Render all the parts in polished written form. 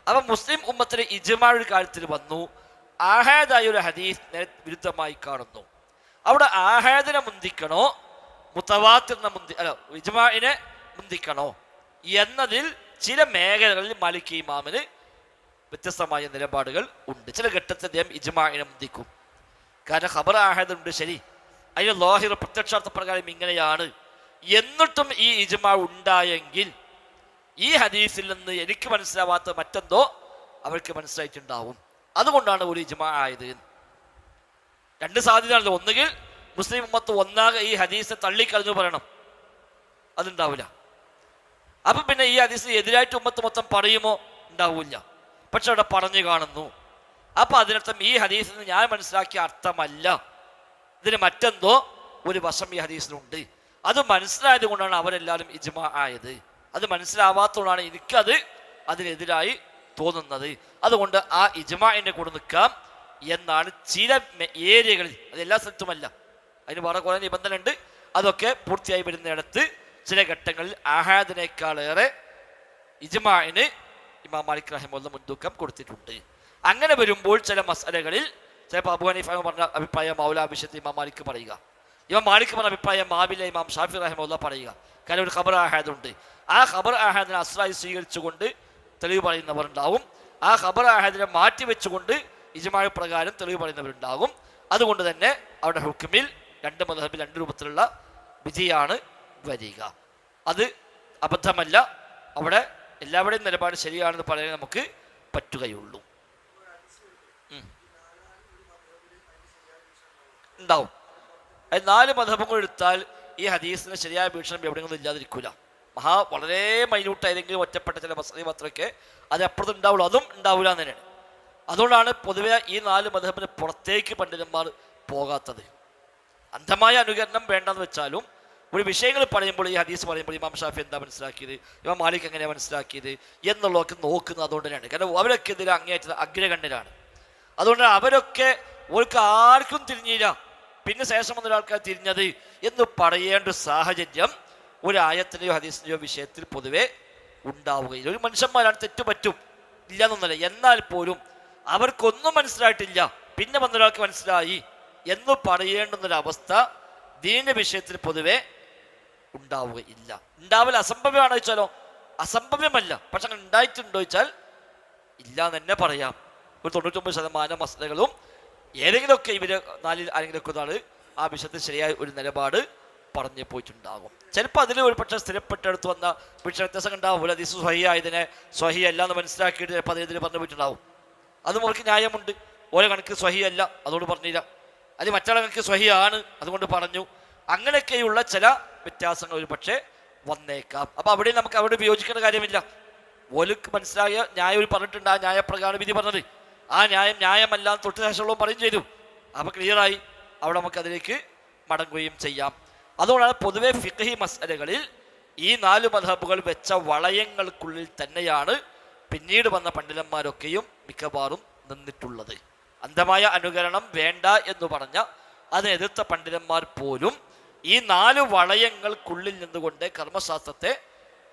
അപ്പൊ മുസ്ലിം ഉമ്മത്തിലെ ഇജ്മാ ഒരു കാര്യത്തിൽ വന്നു, ആഹാദായ ഒരു ഹദീസ് വിരുദ്ധമായി കാണുന്നു. അവിടെ ആഹാദിനെ മുന്തിക്കണോ മുത്തവാത്തിറിനെ ഇജ്മാഇനെ മുന്തിക്കണോ എന്നതിൽ ചില മേഖലകളിൽ മാലിക് ഇമാമിന് വ്യത്യസ്തമായ നിലപാടുകൾ ഉണ്ട്. ചില ഘട്ടത്തിൽ അദ്ദേഹം ഇജ്മാഇനെ മുന്തിക്കും. കാരണം ഖബർ ആഹാദുണ്ട്, ശരി, അതിന് ലാഹിർ പ്രത്യക്ഷാർത്ഥ പ്രകാരം ഇങ്ങനെയാണ്, എന്നിട്ടും ഈ ഇജ്മാ ഉണ്ടായെങ്കിൽ ഈ ഹദീസിൽ നിന്ന് എനിക്ക് മനസ്സിലാവാത്ത മറ്റെന്തോ അവർക്ക് മനസ്സിലായിട്ടുണ്ടാവും, അതുകൊണ്ടാണ് ഒരു ഇജ്മാ ആയത്. രണ്ട് സാധ്യതയാണല്ലോ. ഒന്നുകിൽ മുസ്ലിം ഉമ്മത്ത് ഒന്നാകെ ഈ ഹദീസിനെ തള്ളിക്കളഞ്ഞു പറയണം, അതുണ്ടാവില്ല. അപ്പൊ പിന്നെ ഈ ഹദീസിന് എതിരായിട്ട് ഉമ്മത്ത് മൊത്തം പറയുമോ? ഉണ്ടാവില്ല. പക്ഷെ അവിടെ പറഞ്ഞു കാണുന്നു. അപ്പൊ അതിനർത്ഥം ഈ ഹദീസിന് ഞാൻ മനസ്സിലാക്കിയ അർത്ഥമല്ല, ഇതിന് മറ്റെന്തോ ഒരു വശം ഈ ഹദീസിനുണ്ട്. അത് മനസ്സിലായത് കൊണ്ടാണ് അവരെല്ലാവരും ഇജ്മാ ആയത്. അത് മനസ്സിലാവാത്തതുകൊണ്ടാണ് എനിക്കത് അതിനെതിരായി തോന്നുന്നത്. അതുകൊണ്ട് ആ ഇജ്മാഇന്റെ കൂടെ നിൽക്കാം എന്നാണ് ചില ഏരിയകളിൽ, അത് എല്ലാ സ്ഥലത്തുമല്ല, അതിന് വേറെ കുറെ നിബന്ധന ഉണ്ട്. അതൊക്കെ പൂർത്തിയായി വരുന്നിടത്ത് ചില ഘട്ടങ്ങളിൽ ആഹാദിനേക്കാളേറെ ഇജ്മാഇന് ഇമാം മാലിക് റഹിമഹുല്ലാഹ് മുൻതൂക്കം കൊടുത്തിട്ടുണ്ട്. അങ്ങനെ വരുമ്പോൾ ചില മസലകളിൽ ചിലപ്പോൾ അബൂ ഹനീഫ പറഞ്ഞ അഭിപ്രായം മൗല വിഷയത്തിൽ ഇമാം മാലിക് പറയുക, ഇമാം മാലിക് പറഞ്ഞ അഭിപ്രായം മാബിലെ ഇമാം ഷാഫി റഹിമഹുല്ലാഹ് പറയുക. കാരണം ഒരു ഖബർ ആഹാദുണ്ട്. ആ ഖബർ ആഹാദിനെ അസ്ലായി സ്വീകരിച്ചുകൊണ്ട് തെളിവ് പറയുന്നവരുണ്ടാവും, ആ ഖബർ ആഹാദിനെ മാറ്റി വെച്ചുകൊണ്ട് ഇജ്മാ പ്രകാരം തെളിവ് പറയുന്നവരുണ്ടാകും. അതുകൊണ്ട് തന്നെ അവിടെ ഹുക്മിൽ രണ്ട് മദ്ഹബിൽ രണ്ട് രൂപത്തിലുള്ള വിധിയാണ് വരിക. അത് അബദ്ധമല്ല. അവിടെ എല്ലാവരുടെയും നിലപാട് ശരിയാണെന്ന് പറയാൻ നമുക്ക് പറ്റുകയുള്ളൂ. ഉണ്ടാവും. അത് 4 മദ്ഹബുകൾ എടുത്താൽ ഈ ഹദീസിന് ശരിയായ വീക്ഷണം എവിടെയൊന്നും ഇല്ലാതിരിക്കൂല. വളരെ മൈന്യൂട്ടായതെങ്കിലും ഒറ്റപ്പെട്ട ചില മസലി മാത്രമൊക്കെ അത് അപ്പുറത്ത് ഉണ്ടാവുള്ളൂ, അതും ഉണ്ടാവില്ല എന്ന് തന്നെയാണ്. അതുകൊണ്ടാണ് പൊതുവെ ഈ 4 മദ്ഹബിന് പുറത്തേക്ക് പണ്ഡിതന്മാർ പോകാത്തത്. അന്ധമായ അനുകരണം വേണ്ടെന്ന് വെച്ചാലും ഒരു വിഷയങ്ങൾ പറയുമ്പോൾ, ഈ ഹദീസ് പറയുമ്പോൾ ഇമാം ഷാഫി എന്താ മനസ്സിലാക്കിയത്, ഇമാം മാലിക് എങ്ങനെയാണ് മനസ്സിലാക്കിയത് എന്നുള്ളതൊക്കെ നോക്കുന്നത് അതുകൊണ്ട് തന്നെയാണ്. കാരണം അവരൊക്കെ ഇതിൽ അങ്ങേയറ്റ അഗ്രഗണ്യരാണ്. അതുകൊണ്ട് അവരൊക്കെ ഓർക്ക് ആർക്കും തിരിഞ്ഞില്ല, പിന്നെ ശേഷം വന്ന ഒരാൾക്കാർ തിരിഞ്ഞത് എന്ന് പറയേണ്ട സാഹചര്യം ഒരു ആയത്തിൻ്റെയോ ഹദീസിൻ്റെയോ വിഷയത്തിൽ പൊതുവെ ഉണ്ടാവുകയില്ല. ഒരു മനുഷ്യന്മാരാണ്, തെറ്റുപറ്റും, ഇല്ല എന്നൊന്നല്ല. എന്നാൽ പോലും അവർക്കൊന്നും മനസ്സിലായിട്ടില്ല, പിന്നെ വന്നൊരാൾക്ക് മനസ്സിലായി എന്ന് പറയേണ്ടുന്നൊരവസ്ഥ ദീനിന്റെ വിഷയത്തിൽ പൊതുവെ ഉണ്ടാവുകയില്ല. ഉണ്ടാവില്ല. അസംഭവ്യമാണോ ചോദിച്ചാലോ അസംഭവ്യമല്ല. പക്ഷെ അങ്ങനെ ഉണ്ടായിട്ടുണ്ടോ ചോദിച്ചാൽ ഇല്ല എന്ന് തന്നെ പറയാം. ഒരു 99% മസലകളും ഏതെങ്കിലുമൊക്കെ ഇവര് 4 ആരെങ്കിലുമൊക്കെ ഒരാൾ ആ വിഷയത്തിൽ ശരിയായ ഒരു നിലപാട് പറഞ്ഞു പോയിട്ടുണ്ടാകും. ചിലപ്പോൾ അതിൽ ഒരു പക്ഷേ സ്ഥിരപ്പെട്ടെടുത്ത് വന്ന വിഷയ വ്യത്യാസം ഉണ്ടാവും. ഹദീസ് സ്വഹീഹ് ആയതിനെ സ്വഹീഹ് അല്ല എന്ന് മനസ്സിലാക്കിയിട്ട് ചിലപ്പോൾ അതിനെതിരെ പറഞ്ഞു പോയിട്ടുണ്ടാവും. അതും അവർക്ക് ന്യായമുണ്ട്. ഓരോ കണക്ക് സ്വഹീഹ് അല്ല, അതുകൊണ്ട് പറഞ്ഞില്ല. അത് മറ്റുള്ള കണക്ക് സ്വഹീഹ് ആണ്, അതുകൊണ്ട് പറഞ്ഞു. അങ്ങനെയൊക്കെയുള്ള ചില വ്യത്യാസങ്ങൾ ഒരു പക്ഷേ വന്നേക്കാം. അപ്പം അവിടെ നമുക്ക് അവിടെ വിയോജിക്കേണ്ട കാര്യമില്ല. ഓർക്ക് മനസ്സിലായ ന്യായം ഒരു പറഞ്ഞിട്ടുണ്ട്, ആ ന്യായപ്രകാരം വിധി പറഞ്ഞത്. ആ ന്യായം ന്യായമല്ലാന്ന് തൊട്ട് ശേഷമുള്ളതും പറയും ചെയ്തു. അപ്പം ക്ലിയറായി. അവിടെ നമുക്ക് അതിലേക്ക് മടങ്ങുകയും ചെയ്യാം. അതുകൊണ്ടാണ് പൊതുവെ ഫിഖ്ഹി മസ്അലകളിൽ ഈ 4 മദ്ഹബുകൾ വെച്ച വളയങ്ങൾക്കുള്ളിൽ തന്നെയാണ് പിന്നീട് വന്ന പണ്ഡിതന്മാരൊക്കെയും മിക്കവാറും നിന്നിട്ടുള്ളത്. അന്ധമായ അനുകരണം വേണ്ട എന്ന് പറഞ്ഞ അതിനെ എതിർത്ത പണ്ഡിതന്മാർ പോലും ഈ 4 വളയങ്ങൾക്കുള്ളിൽ നിന്നുകൊണ്ട് കർമ്മശാസ്ത്രത്തെ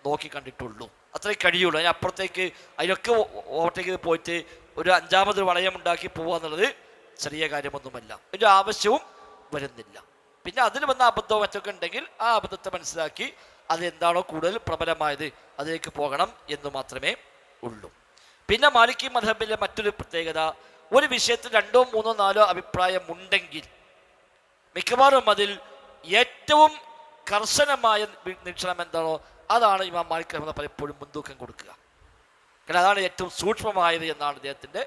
നോക്കി കണ്ടിട്ടുള്ളൂ. അത്രേ കഴിയുള്ളൂ. അതിന് അപ്പുറത്തേക്ക് അതിനൊക്കെ ഓവർടേക്ക് പോയിട്ട് ഒരു 5ാമത് വളയം ഉണ്ടാക്കി പോവുക എന്നുള്ളത് ചെറിയ കാര്യമൊന്നുമല്ല. അതിൻ്റെ ആവശ്യവും വരുന്നില്ല. പിന്നെ അതിൽ വന്ന അബദ്ധവും മറ്റൊക്കെ ഉണ്ടെങ്കിൽ ആ അബദ്ധത്തെ മനസ്സിലാക്കി അത് എന്താണോ കൂടുതൽ പ്രബലമായത് അതിലേക്ക് പോകണം എന്ന് മാത്രമേ ഉള്ളൂ. പിന്നെ മാലിക്കി മദ്ഹബിലെ മറ്റൊരു പ്രത്യേകത, ഒരു വിഷയത്തിൽ 2, 3, 4 അഭിപ്രായമുണ്ടെങ്കിൽ മിക്കവാറും അതിൽ ഏറ്റവും കർശനമായ നിരീക്ഷണം എന്താണോ അതാണ് ഇമാം മാലിക് റഹിമഹുല്ലാഹ് പലപ്പോഴും മുൻതൂക്കം കൊടുക്കുക. കാരണം അതാണ് ഏറ്റവും സൂക്ഷ്മമായത് എന്നാണ് അദ്ദേഹത്തിൻ്റെ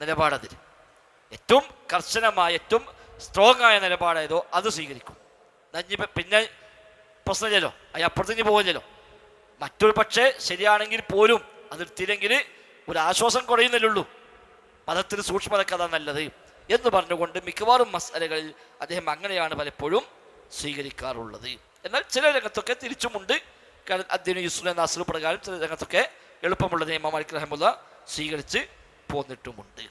നിലപാടതിൽ. ഏറ്റവും കർശനമായ ഏറ്റവും സ്ട്രോങ് ആയ നിലപാടായതോ അത് സ്വീകരിക്കും. പിന്നെ പ്രശ്നമില്ലല്ലോ, അപ്പുറത്തേക്ക് പോകില്ലല്ലോ. മറ്റൊരു പക്ഷേ ശരിയാണെങ്കിൽ പോലും അതെടുത്തില്ലെങ്കിൽ ഒരു ആശ്വാസം കുറയുന്നില്ലുള്ളൂ. മതത്തിന് സൂക്ഷ്മതക്ക് അതാ നല്ലത് എന്ന് പറഞ്ഞുകൊണ്ട് മിക്കവാറും മസ്അലകളിൽ അദ്ദേഹം അങ്ങനെയാണ് പലപ്പോഴും സ്വീകരിക്കാറുള്ളത്. എന്നാൽ ചില രംഗത്തൊക്കെ തിരിച്ചുമുണ്ട്. കാരണം അദ്ദീനു യുസ്റുൻ എന്ന അസ്ലു പ്രകാരം ചില രംഗത്തൊക്കെ എളുപ്പമുള്ളത് ഇമാം മാലിക് റഹിമഹുല്ലാഹ് സ്വീകരിച്ച് പോന്നിട്ടുമുണ്ട്.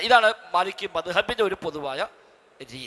ഇതാണ് മാലിക് മദ്ഹബിൻ്റെ ഒരു പൊതുവായ രീതി.